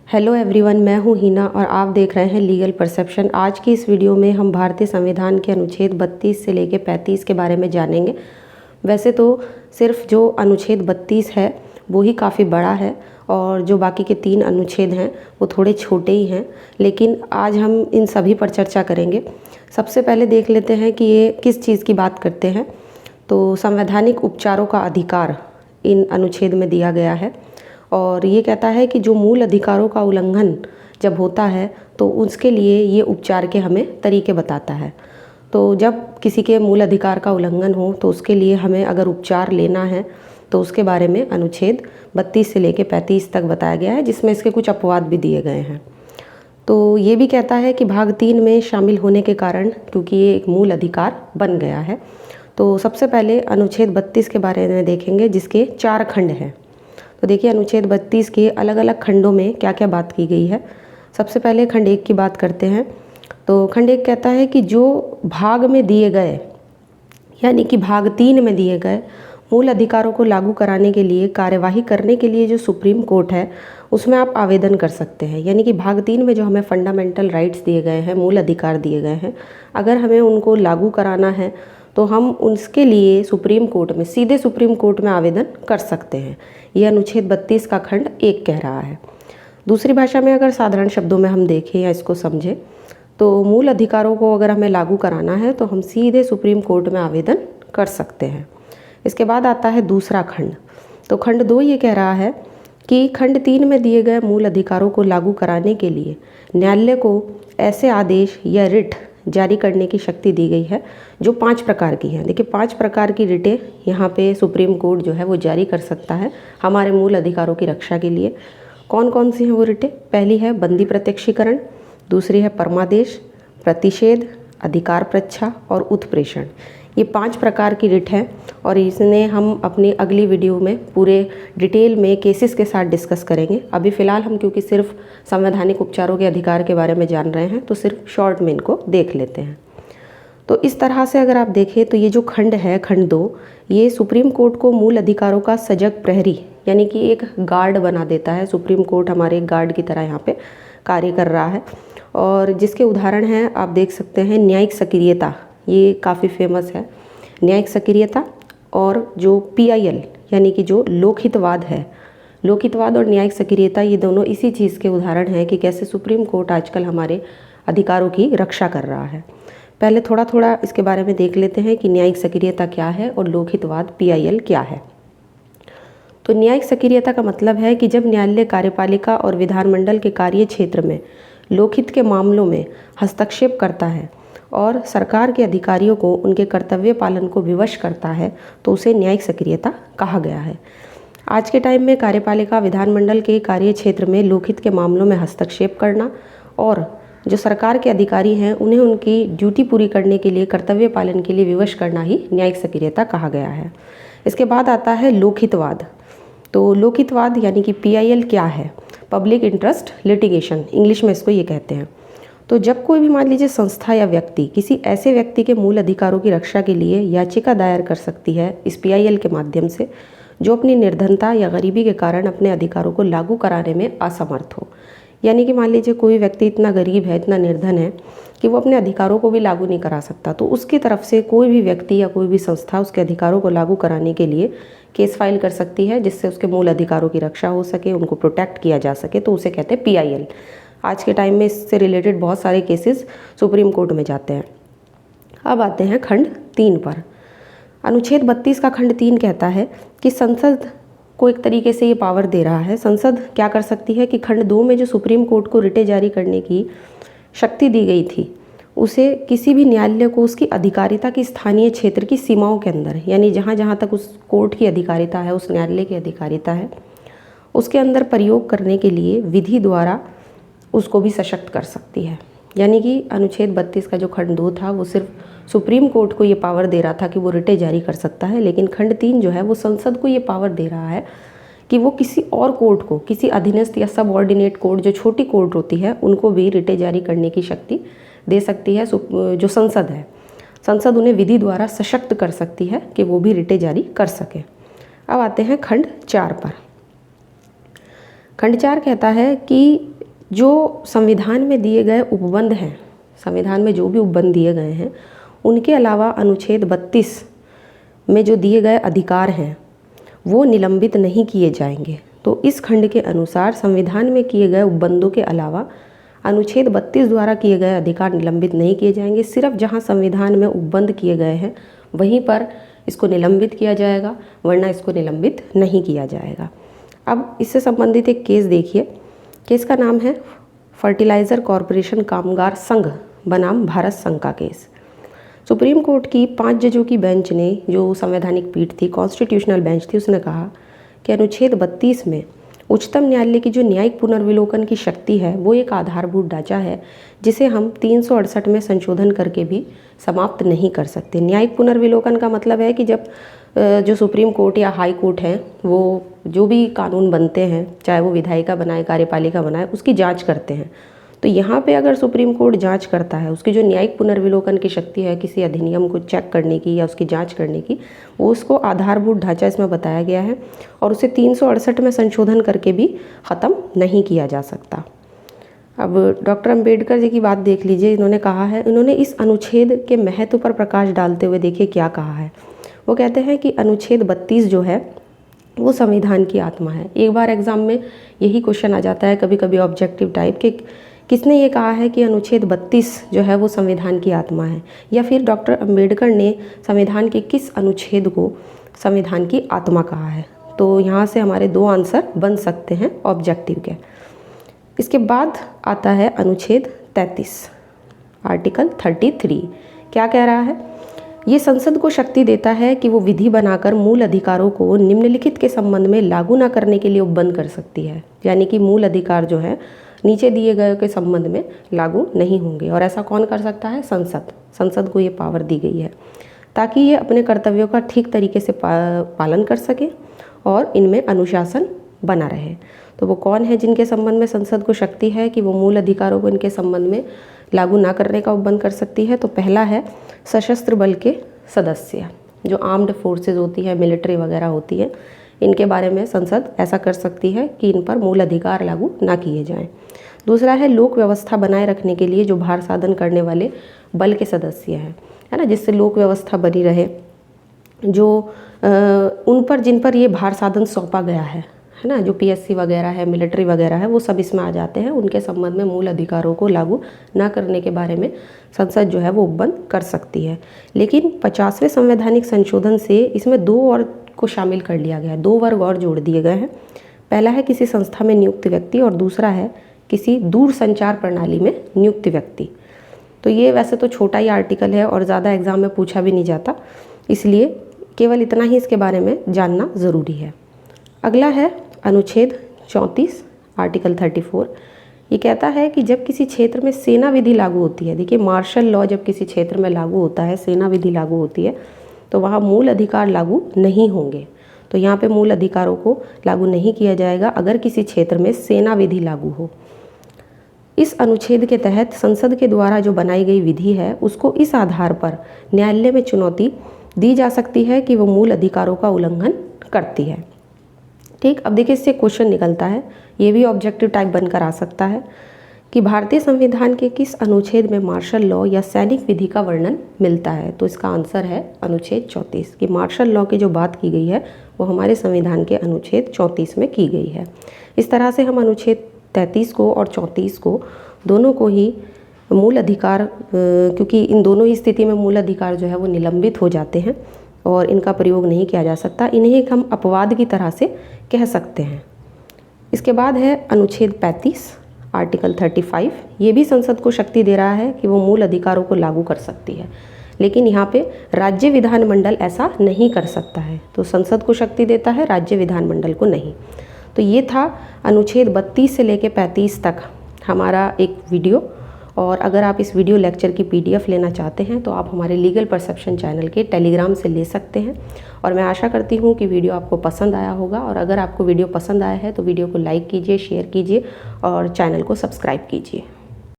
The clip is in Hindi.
हेलो एवरीवन, मैं हूं हीना और आप देख रहे हैं लीगल परसेप्शन। आज की इस वीडियो में हम भारतीय संविधान के अनुच्छेद 32 से लेकर 35 के बारे में जानेंगे। वैसे तो सिर्फ जो अनुच्छेद 32 है वो ही काफ़ी बड़ा है और जो बाकी के 3 अनुच्छेद हैं वो थोड़े छोटे ही हैं, लेकिन आज हम इन सभी पर चर्चा करेंगे। सबसे पहले देख लेते हैं कि ये किस चीज़ की बात करते हैं। तो संवैधानिक उपचारों का अधिकार इन अनुच्छेद में दिया गया है और ये कहता है कि जो मूल अधिकारों का उल्लंघन जब होता है तो उसके लिए ये उपचार के हमें तरीके बताता है। तो जब किसी के मूल अधिकार का उल्लंघन हो तो उसके लिए हमें अगर उपचार लेना है तो उसके बारे में अनुच्छेद 32 से लेकर 35 तक बताया गया है, जिसमें इसके कुछ अपवाद भी दिए गए हैं। तो ये भी कहता है कि भाग 3 में शामिल होने के कारण, क्योंकि ये एक मूल अधिकार बन गया है, तो सबसे पहले अनुच्छेद 32 के बारे में देखेंगे, जिसके 4 खंड हैं। तो देखिए अनुच्छेद 32 के अलग अलग खंडों में क्या क्या बात की गई है। सबसे पहले खंड 1 की बात करते हैं। तो खंड 1 कहता है कि जो भाग में दिए गए, यानी कि भाग 3 में दिए गए मूल अधिकारों को लागू कराने के लिए कार्यवाही करने के लिए जो सुप्रीम कोर्ट है उसमें आप आवेदन कर सकते हैं। यानी कि भाग 3 में जो हमें फंडामेंटल राइट्स दिए गए हैं, मूल अधिकार दिए गए हैं, अगर हमें उनको लागू कराना है तो हम उसके लिए सुप्रीम कोर्ट में, सीधे सुप्रीम कोर्ट में आवेदन कर सकते हैं। ये अनुच्छेद 32 का खंड 1 कह रहा है। दूसरी भाषा में अगर साधारण शब्दों में हम देखें या इसको समझें तो मूल अधिकारों को अगर हमें लागू कराना है तो हम सीधे सुप्रीम कोर्ट में आवेदन कर सकते हैं। इसके बाद आता है दूसरा खंड। तो खंड 2 ये कह रहा है कि खंड 3 में दिए गए मूल अधिकारों को लागू कराने के लिए न्यायालय को ऐसे आदेश या रिट जारी करने की शक्ति दी गई है जो 5 प्रकार की हैं। देखिए 5 प्रकार की रिटें यहाँ पे सुप्रीम कोर्ट जो है वो जारी कर सकता है हमारे मूल अधिकारों की रक्षा के लिए। कौन कौन सी हैं वो रिटें? पहली है बंदी प्रत्यक्षीकरण, दूसरी है परमादेश, प्रतिषेध, अधिकार प्रच्छा और उत्प्रेषण। ये 5 प्रकार की रिट हैं और इसने हम अपनी अगली वीडियो में पूरे डिटेल में केसेस के साथ डिस्कस करेंगे। अभी फ़िलहाल हम क्योंकि सिर्फ संवैधानिक उपचारों के अधिकार के बारे में जान रहे हैं तो सिर्फ शॉर्ट में इनको देख लेते हैं। तो इस तरह से अगर आप देखें तो ये जो खंड है, खंड 2, ये सुप्रीम कोर्ट को मूल अधिकारों का सजग प्रहरी, यानी कि एक गार्ड बना देता है। सुप्रीम कोर्ट हमारे एक गार्ड की तरह यहाँ पे कार्य कर रहा है और जिसके उदाहरण हैं आप देख सकते हैं। न्यायिक सक्रियता, ये काफ़ी फेमस है, न्यायिक सक्रियता। और जो PIL यानी कि जो लोकहितवाद है, लोकहितवाद और न्यायिक सक्रियता, ये दोनों इसी चीज़ के उदाहरण हैं कि कैसे सुप्रीम कोर्ट आजकल हमारे अधिकारों की रक्षा कर रहा है। पहले थोड़ा थोड़ा इसके बारे में देख लेते हैं कि न्यायिक सक्रियता क्या है और लोकहितवाद PIL क्या है। तो न्यायिक सक्रियता का मतलब है कि जब न्यायालय कार्यपालिका और विधानमंडल के कार्य क्षेत्र में लोकहित के मामलों में हस्तक्षेप करता है और सरकार के अधिकारियों को उनके कर्तव्य पालन को विवश करता है तो उसे न्यायिक सक्रियता कहा गया है। आज के टाइम में कार्यपालिका विधानमंडल के कार्य क्षेत्र में लोकहित के मामलों में हस्तक्षेप करना और जो सरकार के अधिकारी हैं उन्हें उनकी ड्यूटी पूरी करने के लिए, कर्तव्य पालन के लिए विवश करना ही न्यायिक सक्रियता कहा गया है। इसके बाद आता है लोकहितवाद। तो लोकहितवाद यानी कि PIL क्या है? पब्लिक इंटरेस्ट लिटिगेशन, इंग्लिश में इसको ये कहते हैं। तो जब कोई भी मान लीजिए संस्था या व्यक्ति किसी ऐसे व्यक्ति के मूल अधिकारों की रक्षा के लिए याचिका दायर कर सकती है इस PIL के माध्यम से जो अपनी निर्धनता या गरीबी के कारण अपने अधिकारों को लागू कराने में असमर्थ हो। यानी कि मान लीजिए कोई व्यक्ति इतना गरीब है, इतना निर्धन है कि वो अपने अधिकारों को भी लागू नहीं करा सकता, तो उसकी तरफ से कोई भी व्यक्ति या कोई भी संस्था उसके अधिकारों को लागू कराने के लिए केस फाइल कर सकती है, जिससे उसके मूल अधिकारों की रक्षा हो सके, उनको प्रोटेक्ट किया जा सके। तो उसे कहते हैं PIL। आज के टाइम में इससे रिलेटेड बहुत सारे केसेस सुप्रीम कोर्ट में जाते हैं। अब आते हैं खंड 3 पर। अनुच्छेद 32 का खंड 3 कहता है कि संसद को एक तरीके से ये पावर दे रहा है। संसद क्या कर सकती है कि खंड 2 में जो सुप्रीम कोर्ट को रिटें जारी करने की शक्ति दी गई थी, उसे किसी भी न्यायालय को उसकी अधिकारिता की स्थानीय क्षेत्र की सीमाओं के अंदर, यानी जहाँ जहाँ तक उस कोर्ट की अधिकारिता है, उस न्यायालय की अधिकारिता है, उसके अंदर प्रयोग करने के लिए विधि द्वारा उसको भी सशक्त कर सकती है। यानी कि अनुच्छेद 32 का जो खंड 2 था वो सिर्फ सुप्रीम कोर्ट को ये पावर दे रहा था कि वो रिटें जारी कर सकता है, लेकिन खंड 3 जो है वो संसद को ये पावर दे रहा है कि वो किसी और कोर्ट को, किसी अधीनस्थ या सबऑर्डिनेट कोर्ट, जो छोटी कोर्ट होती है, उनको भी रिटें जारी करने की शक्ति दे सकती है। जो संसद है, संसद उन्हें विधि द्वारा सशक्त कर सकती है कि वो भी रिटें जारी कर सके। अब आते हैं खंड 4 पर। खंड 4 कहता है कि जो संविधान में दिए गए उपबंध हैं, संविधान में जो भी उपबंध दिए गए हैं, उनके अलावा अनुच्छेद 32 में जो दिए गए अधिकार हैं वो निलंबित नहीं किए जाएंगे। तो इस खंड के अनुसार संविधान में किए गए उपबंधों के अलावा अनुच्छेद 32 द्वारा किए गए अधिकार निलंबित नहीं किए जाएंगे। सिर्फ जहां संविधान में उपबंध किए गए हैं वहीं पर इसको निलंबित किया जाएगा, वरना इसको निलंबित नहीं किया जाएगा। अब इससे संबंधित एक केस देखिए। केस का नाम है फर्टिलाइज़र कॉरपोरेशन कामगार संघ बनाम भारत संघ का केस। सुप्रीम कोर्ट की 5 जजों की बेंच ने, जो संवैधानिक पीठ थी, कॉन्स्टिट्यूशनल बेंच थी, उसने कहा कि अनुच्छेद 32 में उच्चतम न्यायालय की जो न्यायिक पुनर्विलोकन की शक्ति है वो एक आधारभूत ढांचा है जिसे हम 368 में संशोधन करके भी समाप्त नहीं कर सकते। न्यायिक पुनर्विलोकन का मतलब है कि जब जो सुप्रीम कोर्ट या हाई कोर्ट है वो जो भी कानून बनते हैं, चाहे वो विधायिका बनाए, कार्यपालिका बनाए, उसकी जांच करते हैं। तो यहाँ पे अगर सुप्रीम कोर्ट जांच करता है, उसकी जो न्यायिक पुनर्विलोकन की शक्ति है किसी अधिनियम को चेक करने की या उसकी जांच करने की, वो उसको आधारभूत ढांचा इसमें बताया गया है और उसे 368 में संशोधन करके भी ख़त्म नहीं किया जा सकता। अब डॉक्टर अंबेडकर जी की बात देख लीजिए। इन्होंने कहा है, इन्होंने इस अनुच्छेद के महत्व पर प्रकाश डालते हुए देखिए क्या कहा है। वो कहते हैं कि अनुच्छेद 32 जो है वो संविधान की आत्मा है। एक बार एग्ज़ाम में यही क्वेश्चन आ जाता है, कभी कभी ऑब्जेक्टिव टाइप के, किसने ये कहा है कि अनुच्छेद 32 जो है वो संविधान की आत्मा है, या फिर डॉक्टर अंबेडकर ने संविधान के किस अनुच्छेद को संविधान की आत्मा कहा है। तो यहाँ से हमारे 2 आंसर बन सकते हैं ऑब्जेक्टिव के। इसके बाद आता है अनुच्छेद 33, आर्टिकल 33। क्या कह रहा है? ये संसद को शक्ति देता है कि वो विधि बनाकर मूल अधिकारों को निम्नलिखित के संबंध में लागू न करने के लिए उपबंध कर सकती है। यानी कि मूल अधिकार जो है नीचे दिए गए के संबंध में लागू नहीं होंगे। और ऐसा कौन कर सकता है? संसद। संसद को ये पावर दी गई है ताकि ये अपने कर्तव्यों का ठीक तरीके से पालन कर सके और इनमें अनुशासन बना रहे। तो वो कौन है जिनके संबंध में संसद को शक्ति है कि वो मूल अधिकारों को इनके संबंध में लागू ना करने का उपबंध कर सकती है? तो पहला है सशस्त्र बल के सदस्य, जो आर्म्ड फोर्सेज होती है, मिलिट्री वगैरह होती है, इनके बारे में संसद ऐसा कर सकती है कि इन पर मूल अधिकार लागू ना किए जाएं। दूसरा है लोक व्यवस्था बनाए रखने के लिए जो भार साधन करने वाले बल के सदस्य हैं, है ना, जिससे लोक व्यवस्था बनी रहे, जो उन पर जिन पर ये भार साधन सौंपा गया है ना, जो पीएससी वगैरह है, मिलिट्री वगैरह है, वो सब इसमें आ जाते हैं। उनके संबंध में मूल अधिकारों को लागू ना करने के बारे में संसद जो है वो उपबंध कर सकती है। लेकिन 50वें संवैधानिक संशोधन से इसमें 2 और को शामिल कर लिया गया है, 2 वर्ग और जोड़ दिए गए हैं। पहला है किसी संस्था में नियुक्त व्यक्ति और दूसरा है किसी दूर संचार प्रणाली में नियुक्त व्यक्ति। तो ये वैसे तो छोटा ही आर्टिकल है और ज़्यादा एग्जाम में पूछा भी नहीं जाता, इसलिए केवल इतना ही इसके बारे में जानना ज़रूरी है। अगला है अनुच्छेद 34, आर्टिकल 34। ये कहता है कि जब किसी क्षेत्र में सेना विधि लागू होती है, देखिए मार्शल लॉ जब किसी क्षेत्र में लागू होता है, सेना विधि लागू होती है, तो वहाँ मूल अधिकार लागू नहीं होंगे। तो यहाँ पे मूल अधिकारों को लागू नहीं किया जाएगा अगर किसी क्षेत्र में सेना विधि लागू हो। इस अनुच्छेद के तहत संसद के द्वारा जो बनाई गई विधि है उसको इस आधार पर न्यायालय में चुनौती दी जा सकती है कि वो मूल अधिकारों का उल्लंघन करती है। ठीक, अब देखिए इससे क्वेश्चन निकलता है, ये भी ऑब्जेक्टिव टाइप बनकर आ सकता है कि भारतीय संविधान के किस अनुच्छेद में मार्शल लॉ या सैनिक विधि का वर्णन मिलता है। तो इसका आंसर है अनुच्छेद 34, कि मार्शल लॉ की जो बात की गई है वो हमारे संविधान के अनुच्छेद 34 में की गई है। इस तरह से हम अनुच्छेद 33 को और 34 को दोनों को ही मूल अधिकार, क्योंकि इन दोनों ही स्थिति में मूल अधिकार जो है वो निलंबित हो जाते हैं और इनका प्रयोग नहीं किया जा सकता, इन्हें हम अपवाद की तरह से कह सकते हैं। इसके बाद है अनुच्छेद 35, आर्टिकल 35। ये भी संसद को शक्ति दे रहा है कि वो मूल अधिकारों को लागू कर सकती है, लेकिन यहाँ पे राज्य विधानमंडल ऐसा नहीं कर सकता है। तो संसद को शक्ति देता है, राज्य विधानमंडल को नहीं। तो ये था अनुच्छेद 32 से लेकर 35 तक हमारा एक वीडियो। और अगर आप इस वीडियो लेक्चर की PDF लेना चाहते हैं तो आप हमारे लीगल परसेप्शन चैनल के टेलीग्राम से ले सकते हैं। और मैं आशा करती हूँ कि वीडियो आपको पसंद आया होगा, और अगर आपको वीडियो पसंद आया है तो वीडियो को लाइक कीजिए, शेयर कीजिए और चैनल को सब्सक्राइब कीजिए।